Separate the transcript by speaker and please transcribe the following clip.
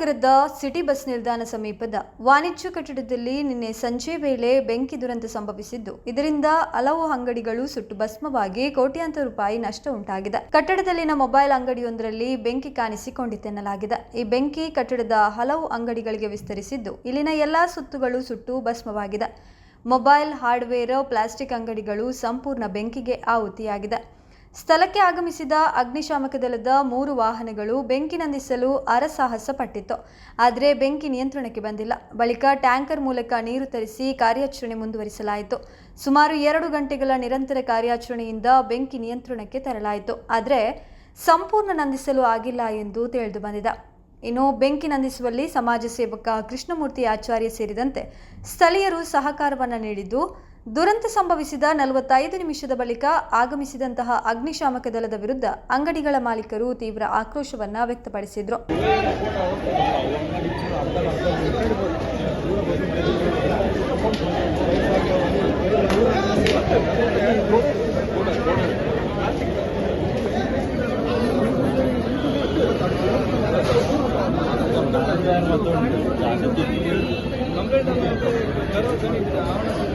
Speaker 1: ನಗರದ city bus ನಿಲ್ದಾಣ ಸಮೀಪದ ವಾಣಿಜ್ಯ ಕಟ್ಟಡದಲ್ಲಿ ನಿನ್ನೆ ಸಂಜೆ ವೇಳೆ ಬೆಂಕಿ ದುರಂತ ಸಂಭವಿಸಿದ್ದು, ಇದರಿಂದ ಹಲವು ಅಂಗಡಿಗಳು ಸುಟ್ಟು ಭಸ್ಮವಾಗಿ ಕೋಟ್ಯಾಂತರ ರೂಪಾಯಿ ನಷ್ಟ ಉಂಟಾಗಿದೆ. ಕಟ್ಟಡದಲ್ಲಿನ ಮೊಬೈಲ್ ಅಂಗಡಿಯೊಂದರಲ್ಲಿ ಬೆಂಕಿ ಕಾಣಿಸಿಕೊಂಡಿತೆನ್ನಲಾಗಿದೆ. ಈ ಬೆಂಕಿ ಕಟ್ಟಡದ ಹಲವು ಅಂಗಡಿಗಳಿಗೆ ವಿಸ್ತರಿಸಿದ್ದು, ಇಲ್ಲಿನ ಎಲ್ಲಾ ಸುತ್ತುಗಳು ಸುಟ್ಟು ಭಸ್ಮವಾಗಿದೆ. ಮೊಬೈಲ್, ಹಾರ್ಡ್ವೇರ್, ಪ್ಲಾಸ್ಟಿಕ್ ಅಂಗಡಿಗಳು ಸಂಪೂರ್ಣ ಬೆಂಕಿಗೆ ಆಹುತಿಯಾಗಿದೆ. ಸ್ಥಳಕ್ಕೆ ಆಗಮಿಸಿದ ಅಗ್ನಿಶಾಮಕ ದಳದ 3 ವಾಹನಗಳು ಬೆಂಕಿ ನಂದಿಸಲು ಹರಸಾಹಸ ಪಟ್ಟಿತ್ತು. ಆದರೆ ಬೆಂಕಿ ನಿಯಂತ್ರಣಕ್ಕೆ ಬಂದಿಲ್ಲ. ಬಳಿಕ ಟ್ಯಾಂಕರ್ ಮೂಲಕ ನೀರು ತರಿಸಿ ಕಾರ್ಯಾಚರಣೆ ಮುಂದುವರಿಸಲಾಯಿತು. ಸುಮಾರು 2 ಗಂಟೆಗಳ ನಿರಂತರ ಕಾರ್ಯಾಚರಣೆಯಿಂದ ಬೆಂಕಿ ನಿಯಂತ್ರಣಕ್ಕೆ ತರಲಾಯಿತು. ಆದರೆ ಸಂಪೂರ್ಣ ನಂದಿಸಲು ಆಗಿಲ್ಲ ಎಂದು ತಿಳಿದು ಬಂದಿದೆ. ಇನ್ನು ಬೆಂಕಿ ನಂದಿಸುವಲ್ಲಿ ಸಮಾಜ ಸೇವಕ ಕೃಷ್ಣಮೂರ್ತಿ ಆಚಾರ್ಯ ಸೇರಿದಂತೆ ಸ್ಥಳೀಯರು ಸಹಕಾರವನ್ನು ನೀಡಿದ್ದು, ದುರಂತ ಸಂಭವಿಸಿದ 45 ನಿಮಿಷದ ಬಳಿಕ ಆಗಮಿಸಿದಂತಹ ಅಗ್ನಿಶಾಮಕ ದಳದ ವಿರುದ್ಧ ಅಂಗಡಿಗಳ ಮಾಲೀಕರು ತೀವ್ರ ಆಕ್ರೋಶವನ್ನು ವ್ಯಕ್ತಪಡಿಸಿದರು.
Speaker 2: ಕಂಪ್ಲೇಂಟ್